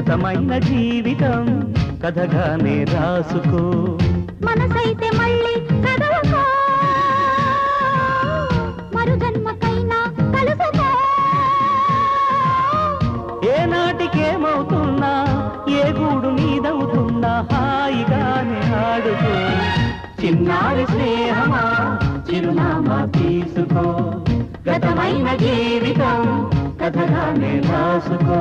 గతమైన జీవితం కథగానే రాసుకో మనసైతే మళ్ళీ చదవకో మరు జన్మకైనా కలుసుకో ఏనాటికేమవుతున్నా ఏ గూడు నీదవుతున్నా హాయిగానే ఆడుకో చిన్నారి స్నేహమా చిరునామా తీసుకో గతమైన జీవితం కథగానే రాసుకో